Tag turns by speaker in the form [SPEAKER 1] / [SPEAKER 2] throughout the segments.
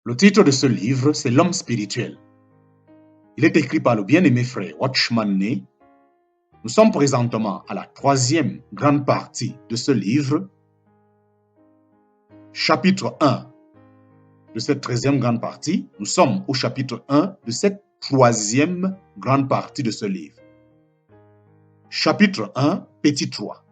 [SPEAKER 1] Le titre de ce livre, c'est L'homme spirituel. Il est écrit par le bien-aimé frère Watchman Nee. Nous sommes présentement à la 3e grande partie de ce livre, chapitre 1 de cette 13e grande partie. Nous sommes au chapitre 1 de cette 3e grande partie de ce livre. Chapitre 1, petit 3.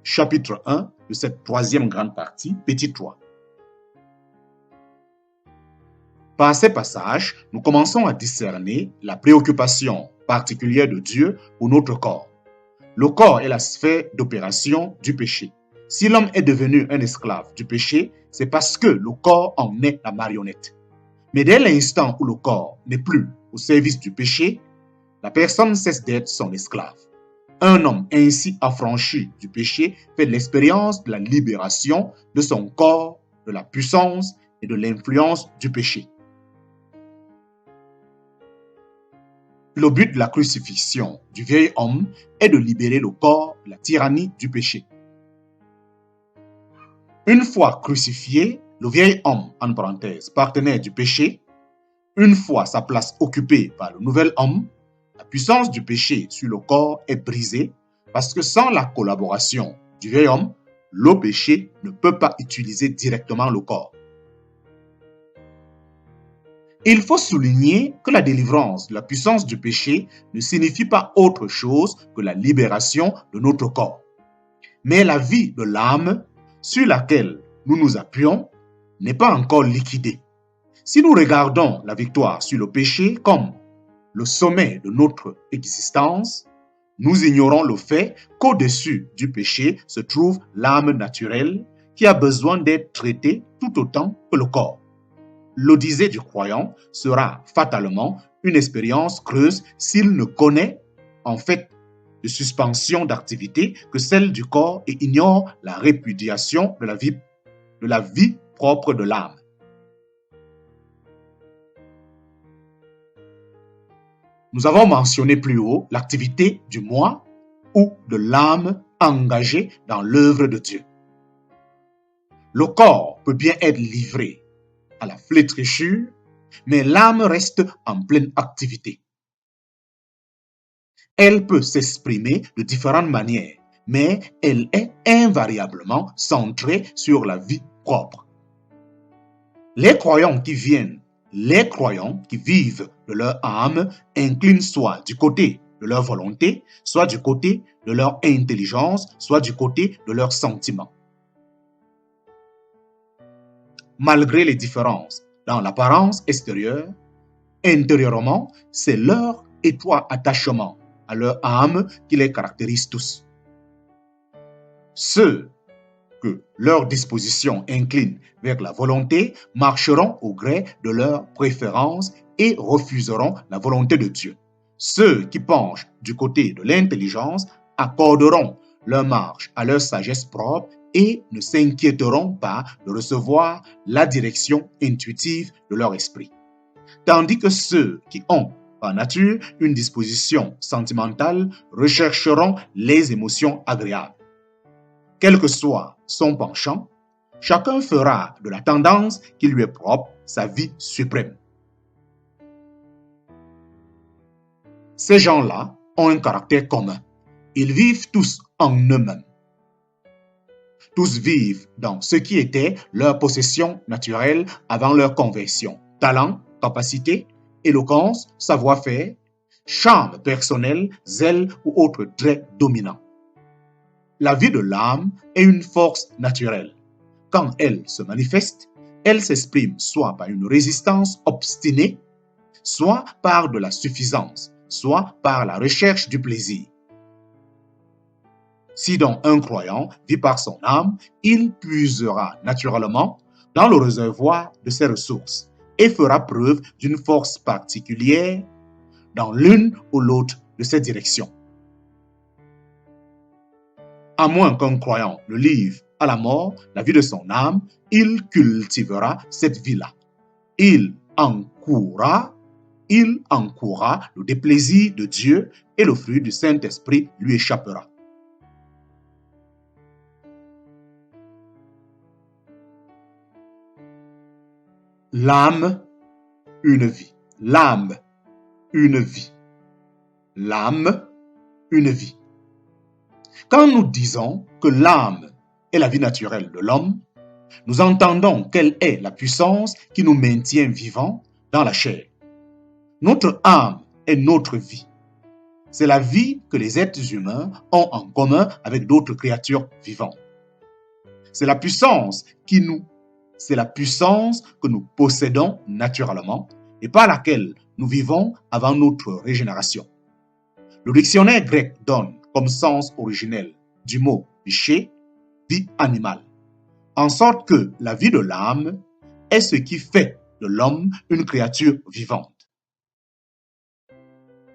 [SPEAKER 1] Chapitre 1 de cette 3e grande partie, petit 3. Par ces passages, nous commençons à discerner la préoccupation particulière de Dieu pour notre corps. Le corps est la sphère d'opération du péché. Si l'homme est devenu un esclave du péché, c'est parce que le corps en est la marionnette. Mais dès l'instant où le corps n'est plus au service du péché, la personne cesse d'être son esclave. Un homme ainsi affranchi du péché fait l'expérience de la libération de son corps, de la puissance et de l'influence du péché. Le but de la crucifixion du vieil homme est de libérer le corps de la tyrannie du péché. Une fois crucifié, le vieil homme, en parenthèse, partenaire du péché, une fois sa place occupée par le nouvel homme, la puissance du péché sur le corps est brisée parce que sans la collaboration du vieil homme, le péché ne peut pas utiliser directement le corps. Il faut souligner que la délivrance de la puissance du péché ne signifie pas autre chose que la libération de notre corps. Mais la vie de l'âme sur laquelle nous nous appuyons n'est pas encore liquidée. Si nous regardons la victoire sur le péché comme le sommet de notre existence, nous ignorons le fait qu'au-dessus du péché se trouve l'âme naturelle qui a besoin d'être traitée tout autant que le corps. L'odyssée du croyant sera fatalement une expérience creuse s'il ne connaît en fait de suspension d'activité que celle du corps et ignore la répudiation de la vie propre de l'âme. Nous avons mentionné plus haut l'activité du moi ou de l'âme engagée dans l'œuvre de Dieu. Le corps peut bien être livré à la flétrissure, mais l'âme reste en pleine activité. Elle peut s'exprimer de différentes manières, mais elle est invariablement centrée sur la vie propre. Les croyants qui vivent de leur âme inclinent soit du côté de leur volonté, soit du côté de leur intelligence, soit du côté de leurs sentiments. Malgré les différences dans l'apparence extérieure, intérieurement, c'est leur étroit attachement à leur âme qui les caractérise tous. Ceux que leur disposition incline vers la volonté marcheront au gré de leurs préférences et refuseront la volonté de Dieu. Ceux qui penchent du côté de l'intelligence accorderont leur marche à leur sagesse propre et ne s'inquiéteront pas de recevoir la direction intuitive de leur esprit. Tandis que ceux qui ont par nature une disposition sentimentale rechercheront les émotions agréables. Quel que soit son penchant, chacun fera de la tendance qui lui est propre sa vie suprême. Ces gens-là ont un caractère commun. Ils vivent tous en eux-mêmes. Tous vivent dans ce qui était leur possession naturelle avant leur conversion. Talent, capacité, éloquence, savoir-faire, charme personnel, zèle ou autres traits dominants. La vie de l'âme est une force naturelle. Quand elle se manifeste, elle s'exprime soit par une résistance obstinée, soit par de la suffisance, soit par la recherche du plaisir. Si donc un croyant vit par son âme, il puisera naturellement dans le réservoir de ses ressources et fera preuve d'une force particulière dans l'une ou l'autre de ces directions. À moins qu'un croyant le livre à la mort, la vie de son âme, il cultivera cette vie-là. Il encourra le déplaisir de Dieu et le fruit du Saint-Esprit lui échappera. L'âme, une vie. L'âme, une vie. L'âme, une vie. Quand nous disons que l'âme est la vie naturelle de l'homme, nous entendons quelle est la puissance qui nous maintient vivants dans la chair. Notre âme est notre vie. C'est la vie que les êtres humains ont en commun avec d'autres créatures vivantes. C'est la puissance que nous possédons naturellement et par laquelle nous vivons avant notre régénération. Le dictionnaire grec donne comme sens originel du mot péché, vie animale, en sorte que la vie de l'âme est ce qui fait de l'homme une créature vivante.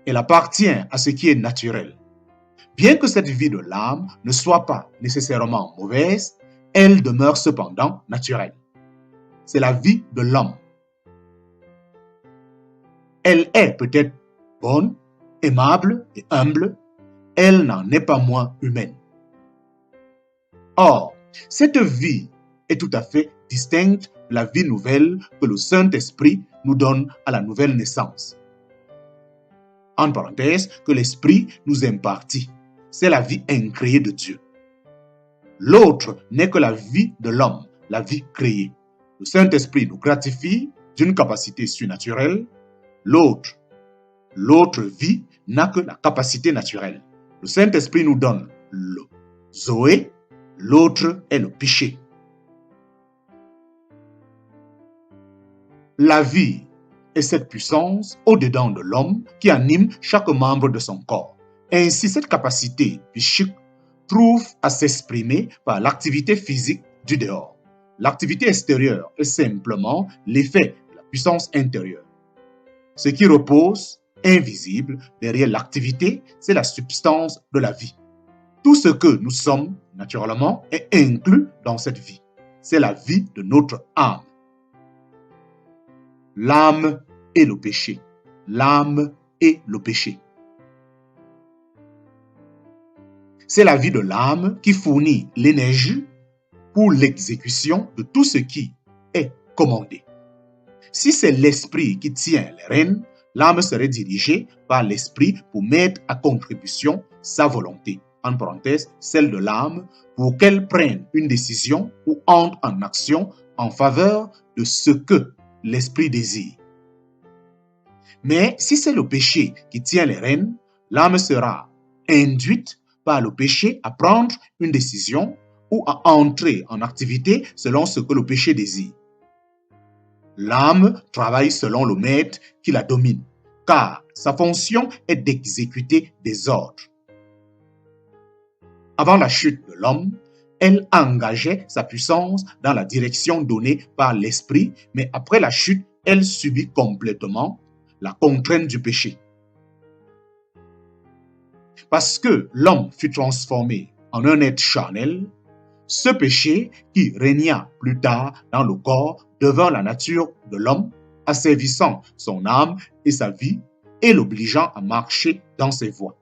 [SPEAKER 1] Elle appartient à ce qui est naturel. Bien que cette vie de l'âme ne soit pas nécessairement mauvaise, elle demeure cependant naturelle. C'est la vie de l'homme. Elle est peut-être bonne, aimable et humble, elle n'en est pas moins humaine. Or, cette vie est tout à fait distincte de la vie nouvelle que le Saint-Esprit nous donne à la nouvelle naissance. En parenthèse, que l'Esprit nous impartit. C'est la vie incréée de Dieu. L'autre n'est que la vie de l'homme, la vie créée. Le Saint-Esprit nous gratifie d'une capacité surnaturelle. L'autre vie n'a que la capacité naturelle. Le Saint-Esprit nous donne le Zoé, l'autre est le péché. La vie est cette puissance au-dedans de l'homme qui anime chaque membre de son corps. Ainsi, cette capacité psychique trouve à s'exprimer par l'activité physique du dehors. L'activité extérieure est simplement l'effet de la puissance intérieure. Ce qui repose, invisible, derrière l'activité, c'est la substance de la vie. Tout ce que nous sommes, naturellement, est inclus dans cette vie. C'est la vie de notre âme. L'âme et le péché. L'âme et le péché. C'est la vie de l'âme qui fournit l'énergie pour l'exécution de tout ce qui est commandé. Si c'est l'esprit qui tient les rênes, l'âme serait dirigée par l'esprit pour mettre à contribution sa volonté, en parenthèse, celle de l'âme, pour qu'elle prenne une décision ou entre en action en faveur de ce que l'esprit désire. Mais si c'est le péché qui tient les rênes, l'âme sera induite par le péché à prendre une décision ou à entrer en activité selon ce que le péché désire. L'âme travaille selon le maître qui la domine, car sa fonction est d'exécuter des ordres. Avant la chute de l'homme, elle engageait sa puissance dans la direction donnée par l'esprit, mais après la chute, elle subit complètement la contrainte du péché. Parce que l'homme fut transformé en un être charnel, ce péché qui régna plus tard dans le corps devint la nature de l'homme, asservissant son âme et sa vie et l'obligeant à marcher dans ses voies.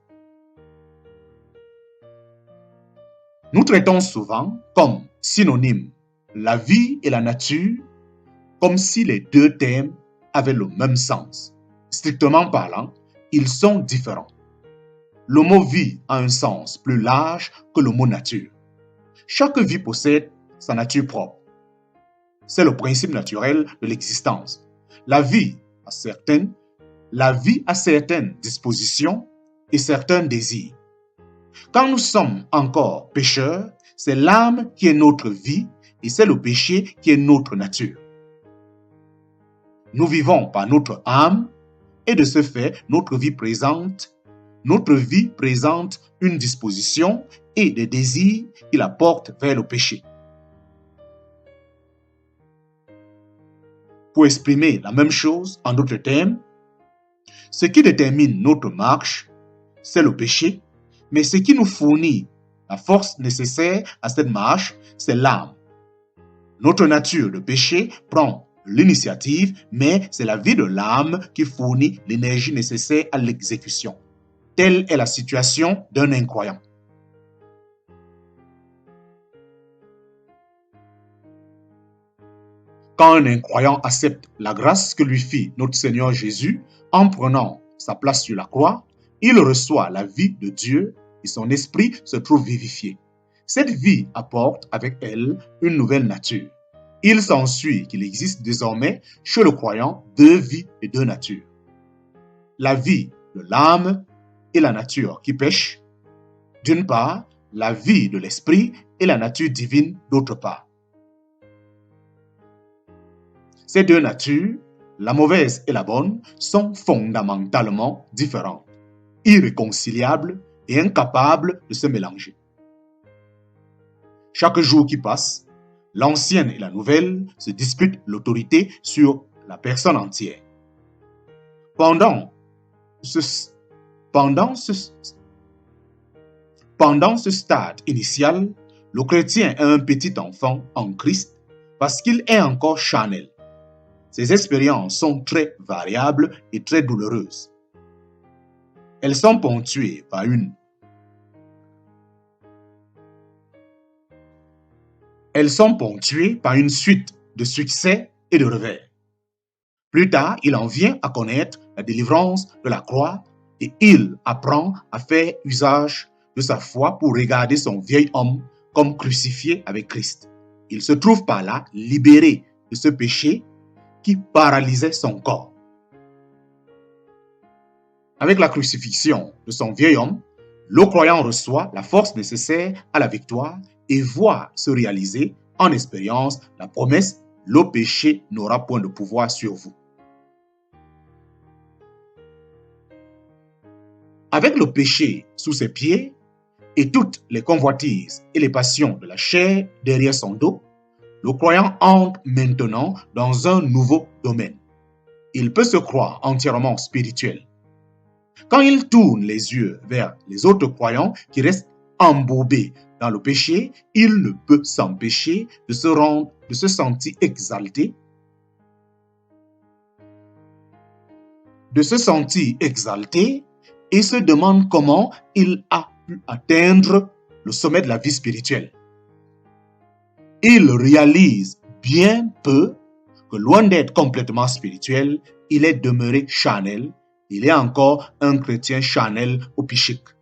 [SPEAKER 1] Nous traitons souvent comme synonymes la vie et la nature, comme si les deux termes avaient le même sens. Strictement parlant, ils sont différents. Le mot vie a un sens plus large que le mot nature. Chaque vie possède sa nature propre. C'est le principe naturel de l'existence. La vie a certaines dispositions et certains désirs. Quand nous sommes encore pécheurs, c'est l'âme qui est notre vie et c'est le péché qui est notre nature. Nous vivons par notre âme et de ce fait, notre vie présente une disposition et des désirs qui la portent vers le péché. Pour exprimer la même chose en d'autres termes, ce qui détermine notre marche, c'est le péché, mais ce qui nous fournit la force nécessaire à cette marche, c'est l'âme. Notre nature de péché prend l'initiative, mais c'est la vie de l'âme qui fournit l'énergie nécessaire à l'exécution. Telle est la situation d'un incroyant. Quand un incroyant accepte la grâce que lui fit notre Seigneur Jésus en prenant sa place sur la croix, il reçoit la vie de Dieu et son esprit se trouve vivifié. Cette vie apporte avec elle une nouvelle nature. Il s'ensuit qu'il existe désormais chez le croyant deux vies et deux natures. La vie de l'âme et la nature qui pêche, d'une part, la vie de l'esprit et la nature divine, d'autre part. Ces deux natures, la mauvaise et la bonne, sont fondamentalement différentes, irréconciliables et incapables de se mélanger. Chaque jour qui passe, l'ancienne et la nouvelle se disputent l'autorité sur la personne entière. Pendant ce stade initial, le chrétien est un petit enfant en Christ parce qu'il est encore charnel. Ces expériences sont très variables et très douloureuses. Elles sont ponctuées par une suite de succès et de revers. Plus tard, il en vient à connaître la délivrance de la croix et il apprend à faire usage de sa foi pour regarder son vieil homme comme crucifié avec Christ. Il se trouve par là libéré de ce péché qui paralysait son corps. Avec la crucifixion de son vieil homme, le croyant reçoit la force nécessaire à la victoire et voit se réaliser en expérience la promesse « Le péché n'aura point de pouvoir sur vous ». Avec le péché sous ses pieds et toutes les convoitises et les passions de la chair derrière son dos, le croyant entre maintenant dans un nouveau domaine. Il peut se croire entièrement spirituel. Quand il tourne les yeux vers les autres croyants qui restent embourbés dans le péché, il ne peut s'empêcher de se sentir exalté, et se demande comment il a pu atteindre le sommet de la vie spirituelle. Il réalise bien peu que loin d'être complètement spirituel, il est demeuré charnel. Il est encore un chrétien charnel ou psychique.